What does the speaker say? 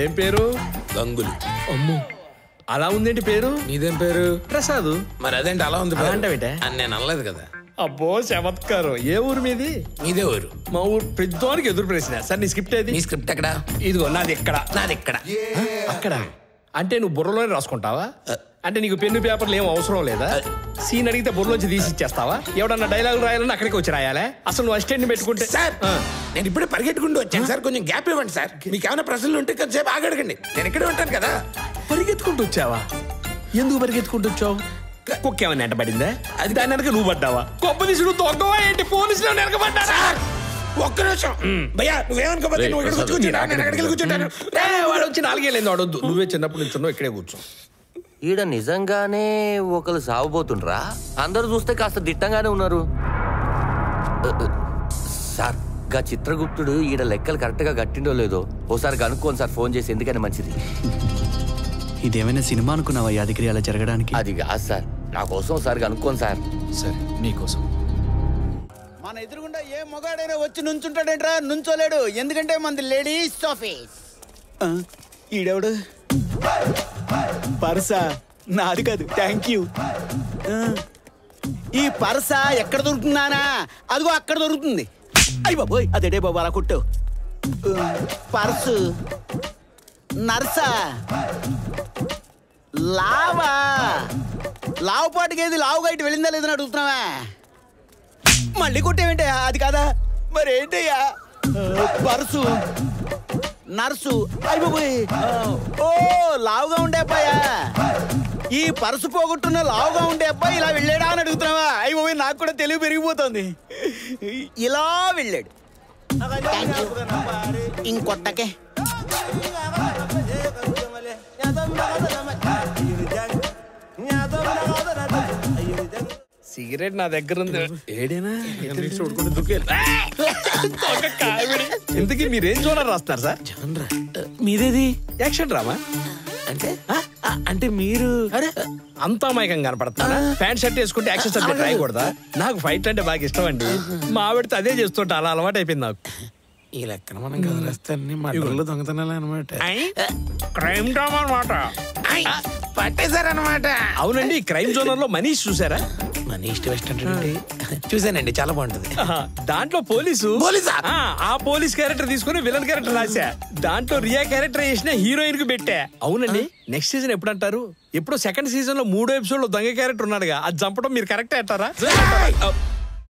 ఏం పేరు? గంగులు. అమ్మో, అలా ఉందేంటి పేరు? నీదేం పేరు? ప్రసాద్. మరి అదేంటి అలా ఉంది? అంటే నేను అనలేదు కదా. అబ్బో చమత్కారం. ఏ ఊరు మీది? మీదే ఊరు. మా ఊరు పెద్దోనికి ఎదురు ప్రశ్న. సార్ నీ స్క్రిప్ట్ ఏది? మీ స్క్రిప్ట్ ఎక్కడ? ఇదిగో నాది ఎక్కడ. నాది ఎక్కడ? అక్కడ. అంటే నువ్వు బుర్రలోనే రాసుకుంటావా? అంటే నీకు పెన్ను పేపర్లు ఏం అవసరం లేదా? సీన్ అడిగితే బుర్రలోంచి తీసి ఇచ్చేస్తావా? ఎవడన్నా డైలాగ్ రాయాలని అక్కడికి వచ్చి రాయాలా? అసలు నువ్వు అసిస్టెంట్ పెట్టుకుంటే. సార్ నేను ఇప్పుడే పరిగెట్టుకుంటూ వచ్చాను సార్, కొంచెం గ్యాప్ ఇవ్వండి సార్. మీకు ఏమైనా ప్రశ్నలు ఉంటే కొంచెంసేపు ఆగడగండి, నేను ఇక్కడే ఉంటాను కదా. పరిగెత్తుకుంటూ వచ్చావా? ఎందుకు పరిగెత్తుకుంటూ వచ్చావు? కుక్క ఏమన్నా వెంట పడిందా? అది దాని వెనక నువ్వు పడ్డావా? గొప్ప తీసుడు దొంగవా ఏంటి? పోలీసులు వెనక పడ్డారా? ఒక్క నిమిషం భయ్యా, నువ్వేమనుకోపోతే నువ్వు ఇక్కడ కూర్చుంటా, నేను అక్కడికి కూర్చుంటాను. వాడు వచ్చి 4 ఏళ్ళు వాడొద్దు. నువ్వే చిన్నప్పుడు నుంచున్నావు, ఇక్కడే కూర్చో. ఈడ నిజంగానే ఒకరు సాగుపోతుండ్రా? అందరూ చూస్తే కాస్త దిట్టంగానే ఉన్నారు. సార్ గా చిత్రగుప్తుడు ఈడ లెక్కలు కరెక్ట్ గా కట్టిండో లేదో ఓసారి కనుక్కోండి సార్, ఫోన్ చేసి. ఎందుకని మంచిది. ఇదేమైనా సినిమా అనుకున్నావా యాదగిరి అలా జరగడానికి? అది కాదు సార్, నా కోసం ఒకసారి కనుక్కోండి సార్. సరే నీకోసం. మన ఎదురుగుండా ఏ మొగాడైనా వచ్చి నుంచుంటాడేంట్రా? నుంచోలేడు, ఎందుకంటే మనది లేడీస్ ఆఫీస్. ఈడెవడు? పర్సా నాది కాదు, థ్యాంక్ యూ. ఈ పర్సా ఎక్కడ దొరుకుతుందానా? అదిగో అక్కడ దొరుకుతుంది. అయ్యి బాబోయ్, అదేడే బాబు అలా కొట్టు. పర్సు నర్సా లావా లావుపాటికి ఏది లావుగా ఇటు వెళ్ళిందా లేదని అడుగుతున్నావా? మళ్ళీ కొట్టేవేంటయ్యా? అది కాదా మరి ఏంటయ్యా? Purse nurse. అయిపోయి ఓ లావుగా ఉండే అబ్బాయా? ఈ పర్సు పోగొట్టున్న లావుగా ఉండే అబ్బాయి ఇలా వెళ్ళాడా అని అడుగుతున్నావా? అయిపోయి నాకు కూడా తెలివి పెరిగిపోతుంది. ఇలా వెళ్ళాడు. ఇంకొట్టకే సిగరెట్ నా దగ్గర ఉంది. ఏడేనా? ఎందుకు మీరేం చూడాలి రాస్తారు సార్? మీదేది యాక్షన్ డ్రామా అంటే? అంటే మీరు అంత అమాయకంగా కనపడతారా? ప్యాంట్ షర్ట్ వేసుకుంటే యాక్షన్ సబ్జెక్ట్ రాయకూడదా? నాకు ఫైట్ అంటే బాగా ఇష్టం అండి. మా ఆవిడతో అదే చేస్తుంటా, అలా అలవాటు అయిపోయింది నాకు. ఈ లెక్కన మనం గదిలేస్తాన్ని మా ఇళ్ళు దొంగతనాలు అనమాట. క్రైమ్ డ్రామా అనమాట. పట్టేశారనమాట. అవునండి, క్రైమ్ జోనర్ లో మనీష్ చూసారా? మనీష్ వెస్ట్ అంటే చూసానండి, చాలా బాగుంటది. దాంట్లో ఆ పోలీస్ క్యారెక్టర్ తీసుకుని విలన్ క్యారెక్టర్ రాసా. దాంట్లో రియా క్యారెక్టర్ చేసిన హీరోయిన్ కు పెట్టా. అవునండి, నెక్స్ట్ సీజన్ ఎప్పుడు అంటారు? ఎప్పుడు సెకండ్ సీజన్ లో 3వ ఎపిసోడ్ లో దొంగ క్యారెక్టర్ ఉన్నాడుగా, అది చంపడం మీరు కరెక్ట్ అంటారా?